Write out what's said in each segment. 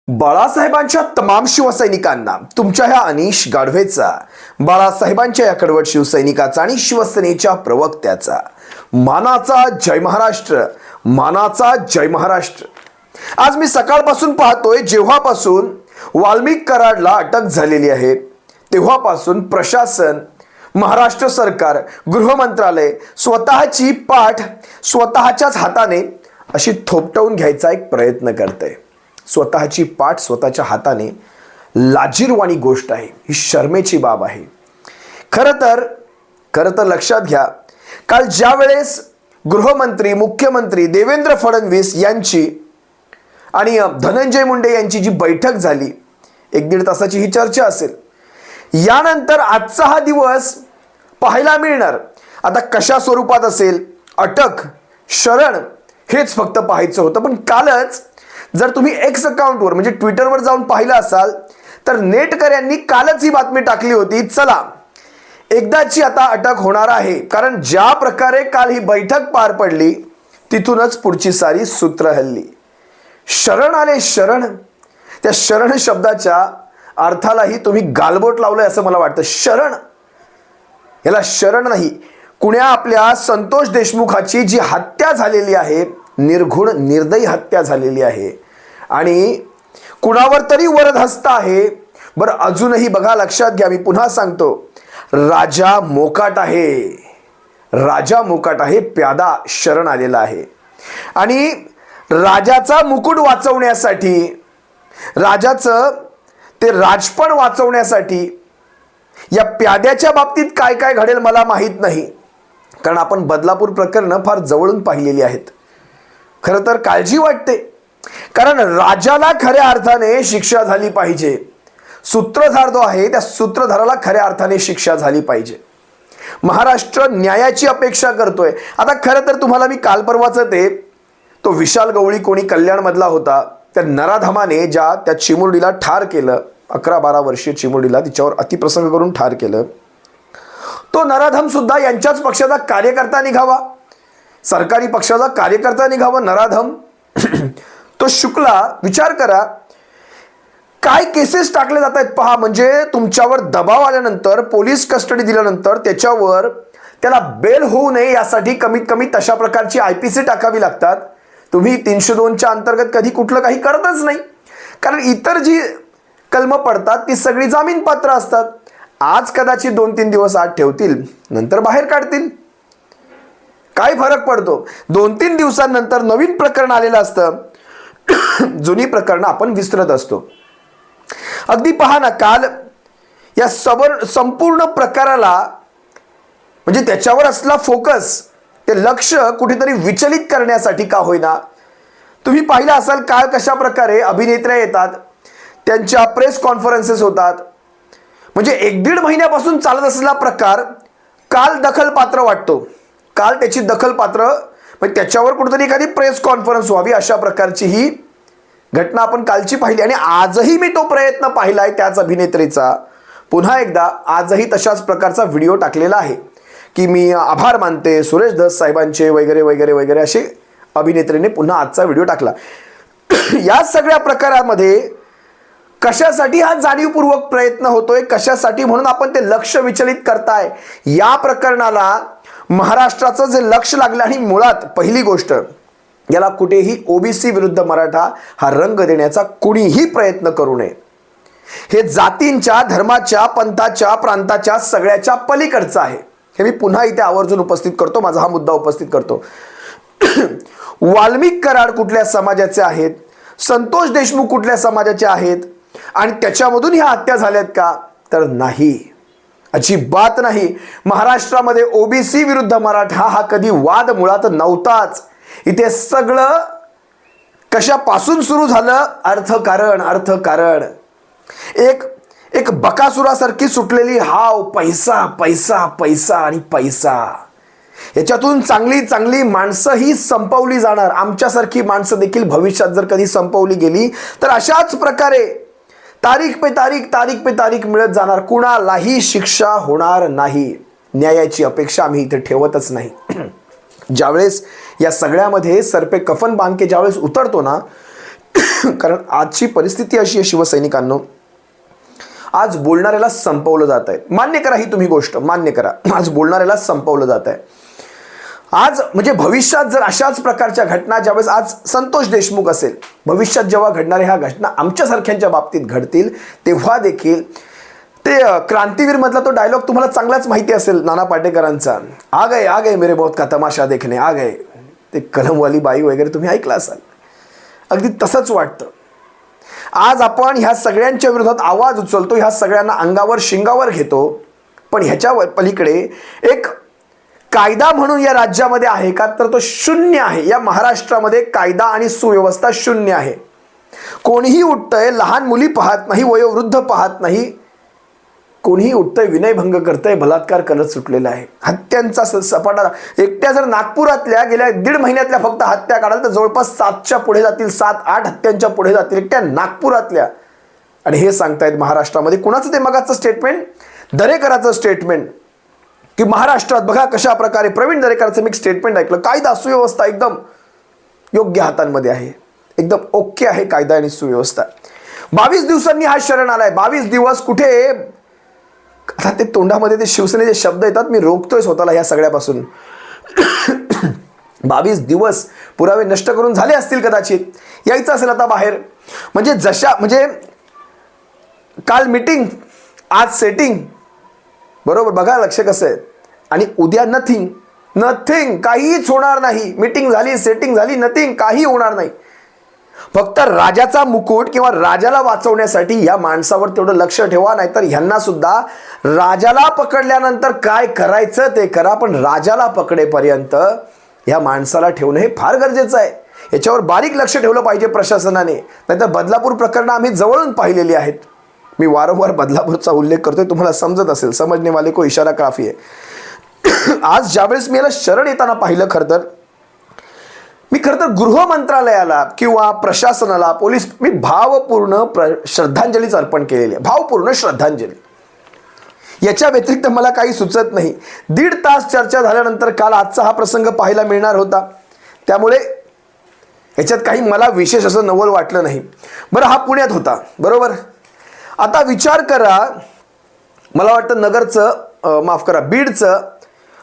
बाळासाहेबांच्या तमाम शिवसैनिकांना तुमच्या ह्या अनिश गाढवेचा, बाळासाहेबांच्या या कडवट शिवसैनिकाचा आणि शिवसेनेच्या प्रवक्त्याचा मानाचा जय महाराष्ट्र, मानाचा जय महाराष्ट्र। आज मी सकाळपासून पाहतोय, जेव्हापासून वाल्मिक कराडला अटक झालेली आहे तेव्हापासून प्रशासन, महाराष्ट्र सरकार, गृह मंत्रालय स्वतःची पाठ स्वतःच्याच हाताने अशी थोपटवून घ्यायचा एक प्रयत्न करते। स्वतःची पाठ स्वतःच्या हाताने, लाजिरवाणी गोष्ट आहे ही, शर्मेची बाब आहे। खरं तर लक्षात घ्या, काल ज्या वेळेस गृहमंत्री, मुख्यमंत्री देवेंद्र फडणवीस यांची आणि धनंजय मुंडे यांची जी बैठक झाली, 1-1.5 तासाची ही चर्चा असेल। यानंतर आजचा हा दिवस पाहायला मिळणार। आता कशा स्वरूपात असेल, अटक, शरण, हेच फक्त पाहायचं होतं। पण कालच जर तुम्ही एक्स अकाउंटवर म्हणजे ट्विटरवर जाऊन पाहिलं असाल तर नेटकर यांनी कालच ही बातमी टाकली होती, चला एकदाची आता अटक होणार आहे। कारण ज्या प्रकारे काल ही बैठक पार पडली तिथूनच पुढची सारी सूत्र हल्ली। शरण आले, शरण, त्या शरण शब्दाच्या अर्थालाही तुम्ही गालबोट लावलंय असं मला वाटतं। शरण, याला शरण नाही, कुण्या आपल्या संतोष देशमुखाची जी हत्या झालेली आहे, निर्घुण निर्दयी हत्या झालेली आहे आणि कुणावर तरी वरदहस्त आहे। बरं, अजूनही बघा, लक्षात घ्या, मी पुन्हा सांगतो, राजा मोकाट आहे, राजा मोकाट आहे, प्यादा शरण आलेला आहे। आणि राजाचा मुकुट वाचवण्यासाठी, राजाचं ते राजपण वाचवण्यासाठी या प्याद्याच्या बाबतीत काय काय घडेल मला माहीत नाही, कारण आपण बदलापूर प्रकरणं फार जवळून पाहिलेली आहेत। खरं तर काळजी वाटते, कारण राजाला खऱ्या अर्थाने शिक्षा झाली पाहिजे। सूत्रधार जो आहे त्या सूत्रधाराला खऱ्या अर्थाने शिक्षा झाली पाहिजे। महाराष्ट्र न्यायाची अपेक्षा करतोय। आता खरं तर तुम्हाला मी काल परवाचं तो विशाल गवळी कोणी कल्याणमधला होता, त्या नराधमाने ज्या त्या चिमुरडीला ठार केलं, 11-12 वर्षीय चिमुरडीला तिच्यावर अतिप्रसंग करून ठार केलं, तो नराधम सुद्धा यांच्याच पक्षाचा कार्यकर्ता निघावा, सरकारी पक्षाचा कार्यकर्ता निघावा नराधम। तो शुक्ला, विचार करा काय केसेस टाकले जात आहेत पहा। म्हणजे तुमच्यावर दबाव आल्यानंतर, पोलीस कस्टडी दिल्यानंतर त्याच्यावर त्याला बेल होऊ नये यासाठी कमीत कमी तशा प्रकारची IPC टाकावी लागतात। तुम्ही 302च्या अंतर्गत कधी कुठलं काही करतच नाही, कारण इतर जी कलमं पडतात ती सगळी जामीन पात्र असतात। आज कदाचित 2-3 दिवस आत ठेवतील, नंतर बाहेर काढतील, काय फरक पडतो? 2-3 दिवसांनंतर नवीन प्रकरण आलेलं असतं, जुनी प्रकरण आपण विसरत असतो। अगदी पहा ना, काल या संपूर्ण प्रकाराला म्हणजे त्याच्यावर असला फोकस, ते लक्ष कुठेतरी विचलित करण्यासाठी का होईना, तुम्ही पाहिलं असाल काल कशा प्रकारे अभिनेत्र्या येतात, त्यांच्या प्रेस कॉन्फरन्सेस होतात। म्हणजे 1-1.5 महिन्यापासून चालत असलेला प्रकार काल दखलपात्र वाटतो, काल त्याची दखलपात्र, म्हणजे त्याच्यावर कुठेतरी एखादी प्रेस कॉन्फरन्स व्हावी अशा प्रकारची ही घटना आपण कालची पाहिली। आणि आजही मी तो प्रयत्न पाहिलाय त्याच अभिनेत्रीचा, पुन्हा एकदा आजही तशाच प्रकारचा व्हिडिओ टाकलेला आहे की मी आभार मानते सुरेश धस साहेबांचे वगैरे वगैरे वगैरे, असे अभिनेत्रीने पुन्हा आजचा व्हिडिओ टाकला। या सगळ्या प्रकारामध्ये कशासाठी हा जाणीवपूर्वक प्रयत्न होतोय, कशासाठी, म्हणून आपण ते लक्ष विचलित करताय। या प्रकरणाला महाराष्ट्राचं जे लक्ष लागलं, आणि मुळात पहिली गोष्ट, याला कुठेही OBC विरुद्ध मराठा हा रंग देण्याचा कुणीही प्रयत्न करू नये। हे जातींच्या, धर्माच्या, पंथाच्या, प्रांताच्या सगळ्याच्या पलीकडचं आहे, हे मी पुन्हा इथे आवर्जून उपस्थित करतो, माझा हा मुद्दा उपस्थित करतो। वाल्मिक कराड कुठल्या समाजाचे आहेत, संतोष देशमुख कुठल्या समाजाचे आहेत, आणि त्याच्यामधून ह्या हत्या झाल्यात का? तर नाही, अजिबात नाही। महाराष्ट्रामध्ये OBC विरुद्ध मराठा हा कधी वाद मुळात नव्हताच। इथे सगळं कशापासून सुरू झालं? अर्थकारण, अर्थकारण, एक बकासुरासारखी सुटलेली हाव, पैसा पैसा पैसा आणि पैसा। याच्यातून चांगली चांगली माणसं ही संपवली जाणार, आमच्यासारखी माणसं देखील भविष्यात जर कधी संपवली गेली तर अशाच प्रकारे तारीख पे तारीख, तारीख पे तारीख मिळत जाणार, कुणालाही शिक्षा होणार नाही। न्यायाची अपेक्षा आम्ही इथे ठेवतच नाही। ज्यावेळेस या सगळ्यामध्ये सरपे कफन बांध के ज्यावेळेस उतरतो ना, कारण आजची परिस्थिती अशी आहे शिवसैनिकांनो, आज बोलणाऱ्याला संपवलं जात आहे. मान्य करा, ही तुम्ही गोष्ट मान्य करा, आज बोलणाऱ्याला संपवलं जात आहे. आज म्हणजे भविष्यात जर अशाच प्रकारच्या घटना, ज्यावेळेस आज संतोष देशमुख असेल, भविष्यात जेव्हा घडणाऱ्या ह्या घटना आमच्यासारख्यांच्या बाबतीत घडतील, तेव्हा देखील ते क्रांतीवीर मधला तो डायलॉग तुम्हाला चांगलाच माहिती असेल नाना पाटेकरांचा, आ गए मेरे बहुत का तमाशा देखने आ गए. ते कलमवाली बाई वगैरे तुम्ही ऐकलं असाल. अगदी तसंच वाटतं. आज आपण ह्या सगळ्यांच्या विरोधात आवाज उचलतो, ह्या सगळ्यांना अंगावर शिंगावर घेतो, पण ह्याच्या पलीकडे एक कायदा म्हणून या राज्यामध्ये आहे का, तर तो शून्य आहे. या महाराष्ट्रामध्ये कायदा आणि सुव्यवस्था शून्य आहे. कोणीही उठतंय, लहान मुली पाहत नाही, वयोवृद्ध पाहत नाही, कोणीही उठतंय, विनयभंग करतंय, बलात्कार करत सुटलेला आहे. हत्यांचा सपाटा एकट्या जर नागपुरातल्या गेल्या 1.5 महिन्यातल्या फक्त हत्या काढाल तर जवळपास 7च्या पुढे जातील, 7-8 हत्यांच्या पुढे जातील एकट्या नागपुरातल्या. आणि हे सांगतायत महाराष्ट्रामध्ये. कुणाचं ते मगाचं स्टेटमेंट, दरेकराचं स्टेटमेंट, की महाराष्ट्रात बघा कशा प्रकारे, प्रवीण दरेकरांचं मी स्टेटमेंट ऐकलं, कायदा सुव्यवस्था एकदम योग्य हातांमध्ये आहे, एकदम ओके आहे कायदा आणि सुव्यवस्था. 22 दिवसांनी हा शरण आलाय. 22 दिवस कुठे, आता ते तोंडामध्ये ते शिवसेनेचे शब्द येतात, मी रोखतोय स्वतःला या सगळ्यापासून. 22 दिवस पुरावे नष्ट करून झाले असतील कदाचित, यायचं असेल आता बाहेर. म्हणजे म्हणजे काल मीटिंग, आज सेटिंग, बरोबर. बघा लक्ष कसं आहे. आणि उद्या नथिंग, काहीच होणार नाही. मीटिंग झाली, सेटिंग झाली, नथिंग, काही होणार नाही. फक्त राजाचा मुकुट किंवा राजाला वाचवण्यासाठी या माणसावर तेवढं लक्ष ठेवा, नाहीतर ह्यांना सुद्धा राजाला पकडल्यानंतर काय करायचं ते करा, पण राजाला पकडेपर्यंत या माणसाला ठेवणं हे फार गरजेचं आहे. याच्यावर बारीक लक्ष ठेवलं पाहिजे प्रशासनाने. नाहीतर बदलापूर प्रकरणं आम्ही जवळून पाहिलेली आहेत. मी वारंवार बदलापूरचा उल्लेख करतोय, तुम्हाला समजत असेल, समजणे वाले को इशारा काफी आहे. आज ज्यावेळेस मी याला शरण येताना पाहिलं, मी खरं तर गृह मंत्रालयाला किंवा प्रशासनाला, पोलीस, मी भावपूर्ण श्रद्धांजलीच अर्पण केलेली आहे, भावपूर्ण श्रद्धांजली. याच्या व्यतिरिक्त मला काही सुचत नाही. 1.5 तास चर्चा झाल्यानंतर काल आजचा हा प्रसंग पाहायला मिळणार होता, त्यामुळे याच्यात काही मला विशेष असं नवल वाटलं नाही. बरं, हा पुण्यात होता, बरोबर. आता विचार करा, मला वाटतं नगरचं, माफ करा, बीडचं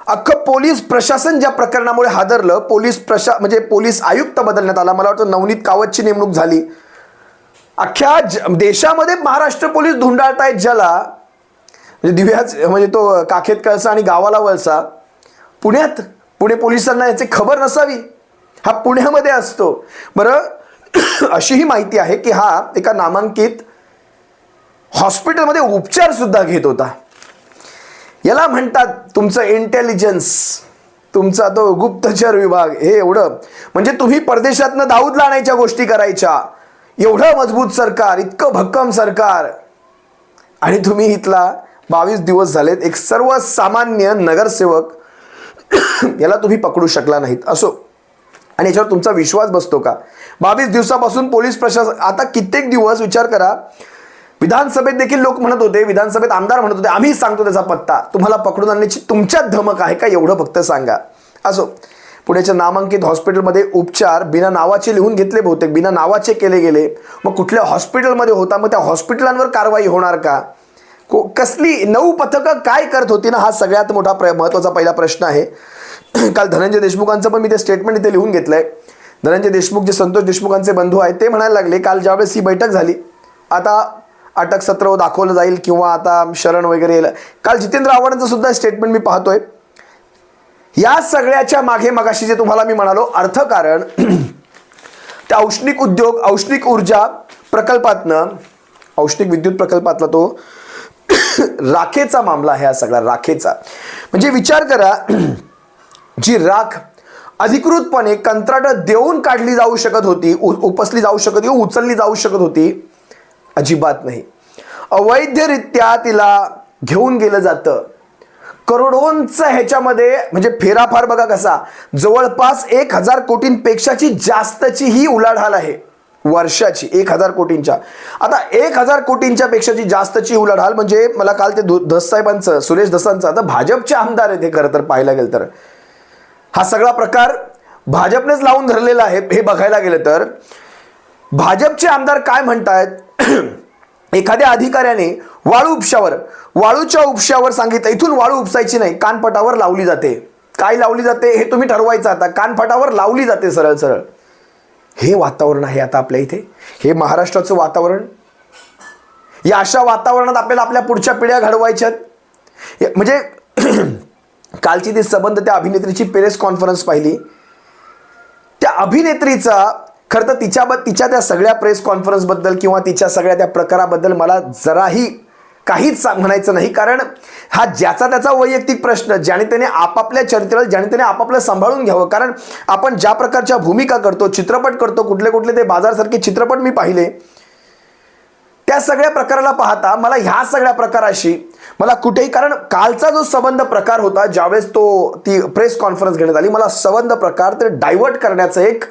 अख्खं पोलीस प्रशासन ज्या प्रकरणामुळे हादरलं, म्हणजे पोलीस आयुक्त बदलण्यात आला, मला वाटतं नवनीत कावतची नेमणूक झाली. अख्ख्या देशामध्ये महाराष्ट्र पोलीस धुंडाळतायत, ज्याला म्हणजे दिव्याच, म्हणजे तो काखेत कळसा आणि गावाला वळसा. पुणे पोलिसांना याची खबर नसावी, हा पुण्यामध्ये असतो. बरं, अशीही माहिती आहे की हा एका नामांकित हॉस्पिटलमध्ये उपचार सुद्धा घेत होता. याला म्हणतात तुमचं इंटेलिजन्स, तुमचा तो गुप्तचर विभाग. हे एवढं, म्हणजे तुम्ही परदेशातनं दाऊदला आणायच्या गोष्टी करायच्या, एवढं मजबूत सरकार, इतकं भक्कम सरकार, आणि तुम्ही इथला 22 दिवस झालेत एक सर्वसामान्य नगरसेवक, याला तुम्ही पकडू शकला नाहीत. असो, आणि याच्यावर तुमचा विश्वास बसतो का? 22 दिवसापासून पोलीस प्रशासन, आता कित्येक दिवस विचार करा, विधानसभेत देखील लोक म्हणत होते, विधानसभेत आमदार म्हणत होते, आम्ही सांगतो त्याचा पत्ता, तुम्हाला पकडून आणण्याची तुमच्यात धमक आहे का, एवढं फक्त सांगा. असो, पुण्याच्या नामांकित हॉस्पिटलमध्ये उपचार बिना नावाचे लिहून घेतले, बहुतेक बिना नावाचे केले गेले. मग कुठल्या हॉस्पिटलमध्ये होता, मग त्या हॉस्पिटलांवर कारवाई होणार का? कसली 9 पथकं काय करत होती ना, हा सगळ्यात मोठा महत्त्वाचा पहिला प्रश्न आहे. काल धनंजय देशमुखांचं पण मी ते स्टेटमेंट इथे लिहून घेतलंय. धनंजय देशमुख जे संतोष देशमुखांचे बंधू आहेत, ते म्हणायला लागले काल ज्यावेळेस ही बैठक झाली, आता अटक सत्र दाखवलं जाईल किंवा आता शरण वगैरे येईल. काल जितेंद्र आव्हाडांचं सुद्धा स्टेटमेंट मी पाहतोय. या सगळ्याच्या मागे मगाशी जे तुम्हाला मी म्हणालो अर्थकारण, त्या औष्णिक उद्योग, औष्णिक ऊर्जा प्रकल्पातनं, औष्णिक विद्युत प्रकल्पातला तो राखेचा मामला आहे. हा सगळा राखेचा, म्हणजे विचार करा, जी राख अधिकृतपणे कंत्राट देऊन काढली जाऊ शकत होती, उपसली जाऊ शकत होती, उचलली जाऊ शकत होती, अजिबात नाही. अवैधरित्या तिला घेऊन गेलं जातं. करोडोंचं ह्याच्यामध्ये, म्हणजे फेराफार बघा कसा, जवळपास 1000 कोटींपेक्षाची जास्तची ही उलाढाल आहे वर्षाची, 1000 कोटींच्या. आता 1000 कोटींच्या पेक्षाची जास्तची उलाढाल, म्हणजे मला काल ते धस साहेबांचं, सुरेश धसांचं, आता भाजपचे आमदार आहेत हे, खरं तर पाहायला गेलं तर हा सगळा प्रकार भाजपनेच लावून धरलेला आहे हे बघायला गेलं तर. भाजपचे आमदार काय म्हणतायत? एखाद्या अधिकाऱ्याने वाळूच्या उपशावर सांगितलं इथून वाळू उपसायची नाही, कानपटावर लावली जाते. काय लावली जाते हे तुम्ही ठरवायचं. आता कानपटावर लावली जाते सरळ सरळ. हे वातावरण आहे आता आपल्या इथे, हे महाराष्ट्राचं वातावरण. या अशा वातावरणात आपल्याला आपल्या पुढच्या पिढ्या घडवायच्यात. म्हणजे कालची ती संबंध त्या अभिनेत्रीची प्रेस कॉन्फरन्स पाहिली. त्या अभिनेत्रीचा खरं तर तिच्या त्या सगळ्या प्रेस कॉन्फरन्स बद्दल किंवा तिच्या सगळ्या त्या प्रकाराबद्दल मला जराही काहीच म्हणायचं नाही. कारण हा ज्याचा त्याचा वैयक्तिक प्रश्न, ज्याने त्याने आपापल्या चरित्राला ज्याने त्याने आपापलं सांभाळून घ्यावं. कारण आपण ज्या प्रकारच्या भूमिका करतो, चित्रपट करतो, कुठले ते बाजारसारखे चित्रपट मी पाहिले, त्या सगळ्या प्रकाराला पाहता मला ह्या सगळ्या प्रकाराशी मला कुठेही, कारण कालचा जो संबंध प्रकार होता ज्यावेळेस ती प्रेस कॉन्फरन्स घेण्यात आली, मला संबंध प्रकार ते डायव्हर्ट करण्याचं एक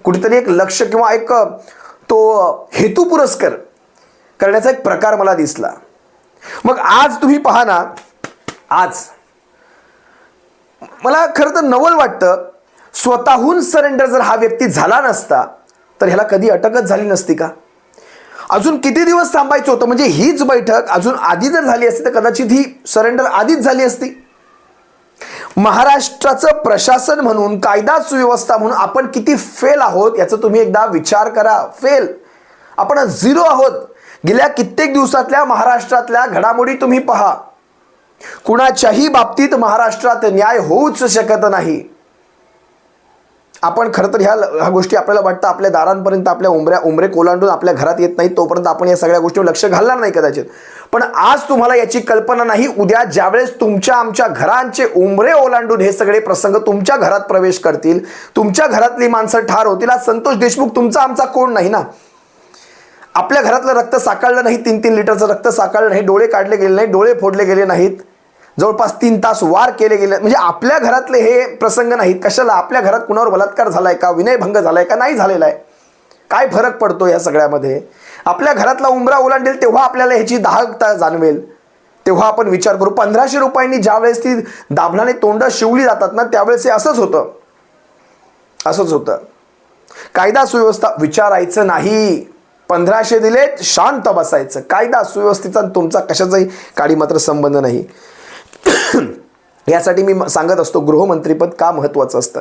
कुठेतरी एक लक्ष किंवा एक तो हेतू पुरस्कार करण्याचा एक प्रकार मला दिसला. मग आज तुम्ही पहा ना, आज मला खरं तर नवल वाटतं, स्वतःहून सरेंडर जर हा व्यक्ती झाला नसता तर ह्याला कधी अटकच झाली नसती का? अजून किती दिवस थांबायचं होतं? म्हणजे हीच बैठक अजून आधी जर झाली असती तर कदाचित ही सरेंडर आधीच झाली असती. महाराष्ट्राचं प्रशासन म्हणून, कायदा सुव्यवस्था म्हणून आपण किती फेल आहोत याचा तुम्ही एकदा विचार करा. फेल, आपण झिरो आहोत. गेल्या कित्येक दिवसातल्या महाराष्ट्रातल्या घडामोडी तुम्ही पहा. कुणाच्याही बाबतीत महाराष्ट्रात न्याय होऊच शकत नाही. आपण खरं तर ह्या गोष्टी आपल्याला वाटतं आपल्या दारांपर्यंत, आपल्या उंबरे कोलांडून आपल्या घरात येत नाही तोपर्यंत आपण या सगळ्या गोष्टीवर लक्ष घालणार नाही कदाचित. पण आज तुम्हाला याची कल्पना नाही, उद्या ज्यावेळेस तुमच्या आमच्या घरांचे उंबरे ओलांडून हे सगळे प्रसंग तुमच्या घरात प्रवेश करतील, तुमच्या घरातली माणसं ठार होतील. आज संतोष देशमुख तुमचा आमचा कोण नाही ना. आपल्या घरातलं रक्त साकाळलं नाही, 3-3 लिटरचं रक्त साकाळलं नाही, डोळे काढले गेले नाही, डोळे फोडले गेले नाहीत, जवळपास 3 तास वार केले गेले, म्हणजे आपल्या घरातले हे प्रसंग नाहीत. कशाला? आपल्या घरात कुणावर बलात्कार झालाय का, विनयभंग झालाय का, नाही झालेला आहे, काय फरक पडतो या सगळ्यामध्ये? आपल्या घरातला उंबरा ओलांडेल तेव्हा आपल्याला ह्याची दाहकता जाणवेल, तेव्हा आपण विचार करू. 1500 रुपयांनी ज्या वेळेस ती दाभणाने तोंड शिवली जातात ना, त्यावेळेस हे असंच होतं. कायदा सुव्यवस्था विचारायचं नाही. 1500 दिलेत, शांत बसायचं. कायदा सुव्यवस्थेचा तुमचा कशाचाही काडी मात्र संबंध नाही. यासाठी मी सांगत असतो गृहमंत्रीपद का महत्वाचं असतं.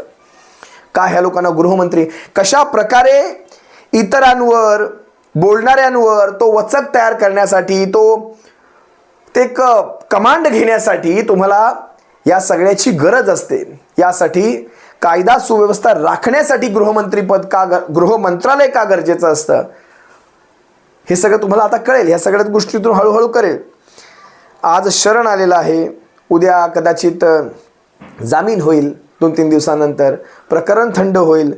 का ह्या लोकांना गृहमंत्री, कशा प्रकारे इतरांवर बोलणाऱ्यांवर तो वचक तयार करण्यासाठी, ते कमांड घेण्यासाठी तुम्हाला या सगळ्याची गरज असते. यासाठी कायदा सुव्यवस्था राखण्यासाठी गृहमंत्रीपद का, गृहमंत्रालय का गरजेचं असतं हे सगळं तुम्हाला आता कळेल. ह्या सगळ्या गोष्टीतून हळूहळू कळेल. आज शरण आलेला आहे, उद्या कदाचित जामीन होईल, 2-3 दिवसानंतर प्रकरण थंड होईल,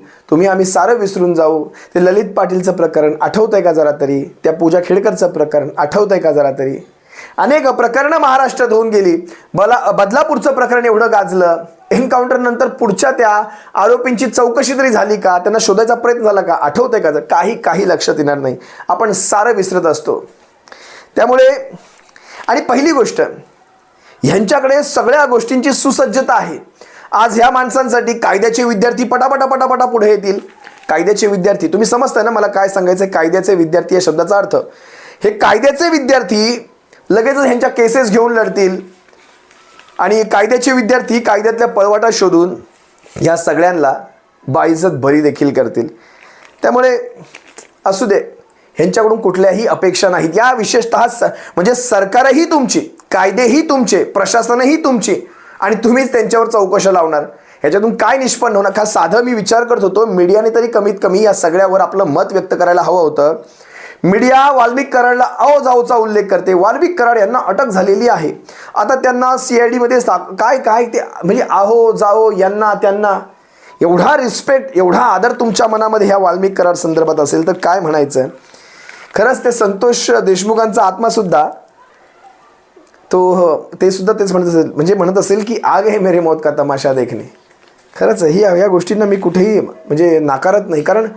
आम्ही सारं विसरून जाऊ. ते ललित पाटीलचं प्रकरण आठवतंय का जरा तरी? त्या पूजा खेडकरचं प्रकरण आठवतंय का जरा तरी? अनेक प्रकरणं महाराष्ट्रात होऊन गेली. बदलापूरचं प्रकरण एवढं गाजलं, एन्काउंटर नंतर पुढच्या त्या आरोपींची चौकशी तरी झाली का, त्यांना शोधायचा प्रयत्न झाला का, आठवतंय का? काही लक्षात येणार नाही. आपण सारं विसरत असतो. त्यामुळे आणि पहिली गोष्ट, ह्यांच्याकडे सगळ्या गोष्टींची सुसज्जता आहे. आज ह्या माणसांसाठी कायद्याचे विद्यार्थी पटापटा पुढे येतील. कायद्याचे विद्यार्थी, तुम्ही समजताय ना मला काय सांगायचं? कायद्याचे विद्यार्थी या शब्दाचा अर्थ, हे कायद्याचे विद्यार्थी लगेचच ह्यांच्या केसेस घेऊन लढतील आणि कायद्याचे विद्यार्थी कायद्यातल्या पळवाटा शोधून ह्या सगळ्यांना बाइज्जत बरी देखील करतील. त्यामुळे असू दे, ह्यांच्याकडून कुठल्याही अपेक्षा नाहीत. या विशेषतः म्हणजे सरकारही तुमची, कायदेही तुमचे, प्रशासनही तुमची, आणि तुम्हीच त्यांच्यावर चौकशा लावणार. ह्याच्यातून काय निष्पन्न होणार? का साधं मी विचार करत होतो, मीडियाने तरी कमीत कमी या सगळ्यावर आपलं मत व्यक्त करायला हवं होतं. मीडिया वाल्मिक कराडला जाऊचा उल्लेख करते. वाल्मिक कराड यांना अटक झालेली आहे. आता त्यांना CID मध्ये काय ते म्हणजे जाओ यांना त्यांना एवढा रिस्पेक्ट, एवढा आदर तुमच्या मनामध्ये ह्या वाल्मिक कराड संदर्भात असेल तर काय म्हणायचं? खरंच ते संतोष देशमुखांचा आत्मासुद्धा ते सुद्धा तेच म्हणत असेल की आग है मेरे मौत का तमाशा देखणे. खरंच ह्या गोष्टींना मी कुठेही म्हणजे नाकारत नाही, कारण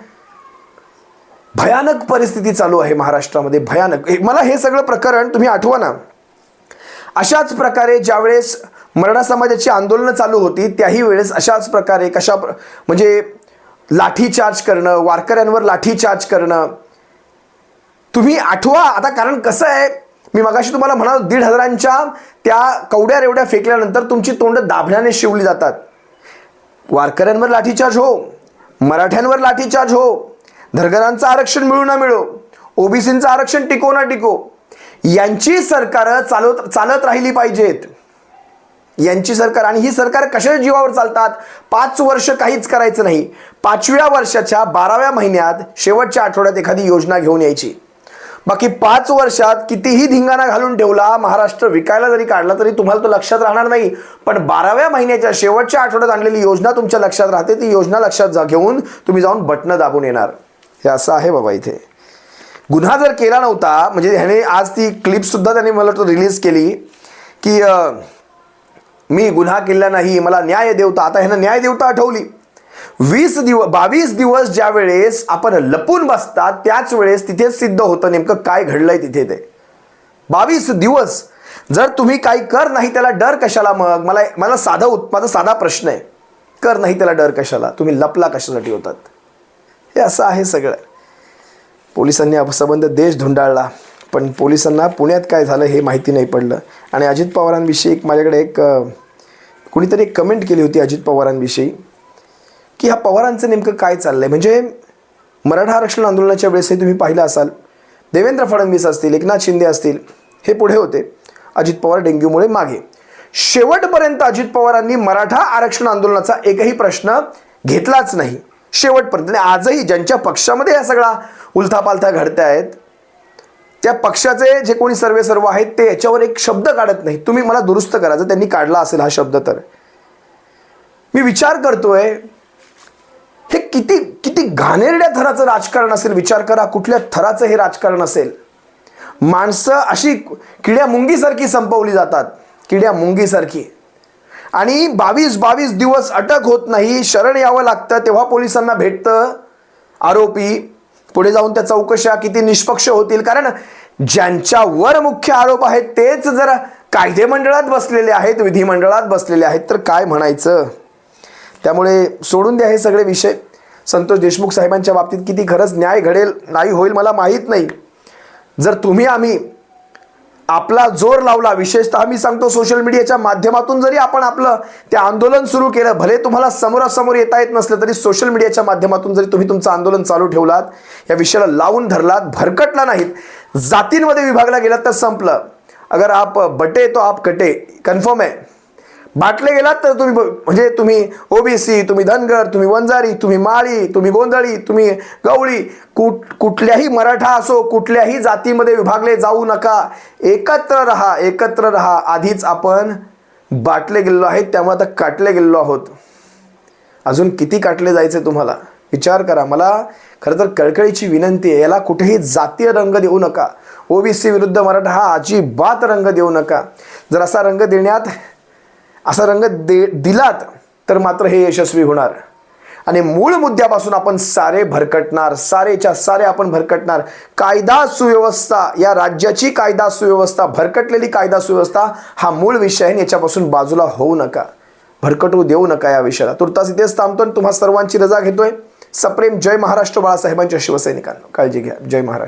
भयानक परिस्थिती चालू आहे महाराष्ट्रामध्ये, भयानक. मला हे सगळं प्रकरण तुम्ही आठवा ना, अशाच प्रकारे ज्यावेळेस मराठा समाजाची आंदोलनं चालू होती त्याही वेळेस अशाच प्रकारे म्हणजे लाठीचार्ज करणं, वारकऱ्यांवर लाठीचार्ज करणं. तुम्ही आठवा आता, कारण कसं आहे, मी मगाशी तुम्हाला म्हणालो 1,500 त्या कवड्या रेवड्या फेकल्यानंतर तुमची तोंड दाभण्याने शिवली जातात. वारकऱ्यांवर लाठीचार्ज हो, मराठ्यांवर लाठीचार्ज हो, धनगरांचं आरक्षण मिळू ना मिळो, ओबीसींचं आरक्षण टिको ना टिको, यांची सरकार चालत राहिली पाहिजेत. यांची सरकार, आणि ही सरकार कशाच्या जीवावर चालतात? 5 वर्ष काहीच करायचं नाही, 5व्या वर्षाच्या 12व्या महिन्यात शेवटच्या आठवड्यात एखादी योजना घेऊन यायची. बाकी 5 वर्षात कितीही धिंगाणा घालून ठेवला, महाराष्ट्र विकायला जरी काढला तरी तुम्हाला तो लक्षात राहणार नाही. पण 12व्या महिन्याच्या शेवटच्या आठवड्यात आणलेली योजना तुमच्या लक्षात राहते. ती योजना लक्षात घेऊन तुम्ही जाऊन बटणं दाबून येणार. हे असं आहे बाबा. इथे गुन्हा जर केला नव्हता, म्हणजे ह्याने आज ती क्लिप सुद्धा त्याने मला तो रिलीज केली की मी गुन्हा केला नाही, मला न्याय देवता. आता ह्यानं न्याय देवता आठवली. 22 दिवस ज्या वेळेस आपण लपून बसतात त्याच वेळेस तिथेच सिद्ध होतं नेमकं काय घडलंय तिथे. ते 22 दिवस जर तुम्ही काही कर नाही त्याला डर कशाला? मग माझा साधा प्रश्न आहे, कर नाही त्याला डर कशाला? तुम्ही लपला कशासाठी होतात? हे असं आहे सगळं. पोलिसांनी संबंध देश धुंडाळला, पण पोलिसांना पुण्यात काय झालं हे माहिती नाही पडलं. आणि अजित पवारांविषयी माझ्याकडे कुणीतरी एक कमेंट केली होती अजित पवारांविषयी की ह्या पवारांचं नेमकं काय चाललंय. म्हणजे मराठा आरक्षण आंदोलनाच्या वेळेसही तुम्ही पाहिलं असाल, देवेंद्र फडणवीस असतील, एकनाथ शिंदे असतील, हे पुढे होते, अजित पवार डेंग्यूमुळे मागे. शेवटपर्यंत अजित पवारांनी मराठा आरक्षण आंदोलनाचा एकही प्रश्न घेतलाच नाही शेवटपर्यंत. आणि आजही ज्यांच्या पक्षामध्ये या सगळा उलथापालथा घडत्या आहेत, त्या पक्षाचे जे कोणी सर्व आहेत ते याच्यावर एक शब्द काढत नाही. तुम्ही मला दुरुस्त करा जर त्यांनी काढला असेल हा शब्द तर. मी विचार करतोय हे किती घाणेरड्या थराचं राजकारण असेल. विचार करा कुठल्या थराचं हे राजकारण असेल. माणसं अशी किड्या मुंगीसारखी संपवली जातात, किड्या मुंगीसारखी. आणि 22 दिवस अटक होत नाही, शरण यावं लागतं, तेव्हा पोलिसांना भेटतं आरोपी. पुढे जाऊन त्या चौकशा किती निष्पक्ष होतील, कारण ज्यांच्यावर मुख्य आरोप आहेत तेच जर कायदेमंडळात बसलेले आहेत, विधिमंडळात बसलेले आहेत, तर काय म्हणायचं. त्यामुळे सोडून द्या हे सगळे विषय. संतोष देशमुख साहेबांच्या बाबतीत किती खरंच न्याय घडेल नाही होईल मला माहीत नाही. जर तुम्ही आम्ही आपला जोर लावला, विशेषतः मी सांगतो सोशल मीडियाच्या माध्यमातून जरी आपण आपलं ते आंदोलन सुरू केलं, भले तुम्हाला समोरासमोर येता येत नसलं तरी सोशल मीडियाच्या माध्यमातून जरी तुम्ही तुमचं आंदोलन चालू ठेवलात, या विषयाला लावून धरलात, भरकटला नाहीत, जातींमध्ये विभागला गेलात तर संपलं. अगर आप बटे तो आप कटे, कन्फर्म आहे. बाटले गेलात तर तुम्ही ओबीसी, तुम्ही धनगर, तुम्ही वंजारी, तुम्ही माळी, तुम्ही गोंधळी, तुम्ही गवळी, कुठल्याही मराठा असो, कुठल्याही जातीमध्ये विभागले जाऊ नका. एकत्र राहा, एकत्र राहा. आधीच आपण बाटले गेलेलो आहेत, त्यामुळे आता काटले गेलेलो आहोत. अजून किती काटले जायचे तुम्हाला विचार करा. मला खरं तर कळकळीची विनंती आहे, याला कुठेही जातीय रंग देऊ नका. ओबीसी विरुद्ध मराठा हा अजिबात रंग देऊ नका. जर असा रंग दिलात तर मात्र हे यशस्वी होणार. आणि मूळ मुद्द्यापासून आपण सारे भरकटणार, सारेच्या सारे आपण भरकटणार. कायदा सुव्यवस्था, या राज्याची कायदा सुव्यवस्था, भरकटलेली कायदा सुव्यवस्था हा मूळ विषय आहे. याच्यापासून बाजूला होऊ नका, भरकटू देऊ नका या विषयाला. तुर्तास इथेच थांबतो आणि तुम्हा सर्वांची रजा घेतोय. सप्रेम जय महाराष्ट्र. बाळासाहेबांच्या शिवसैनिकांनो काळजी घ्या. जय महाराष्ट्र.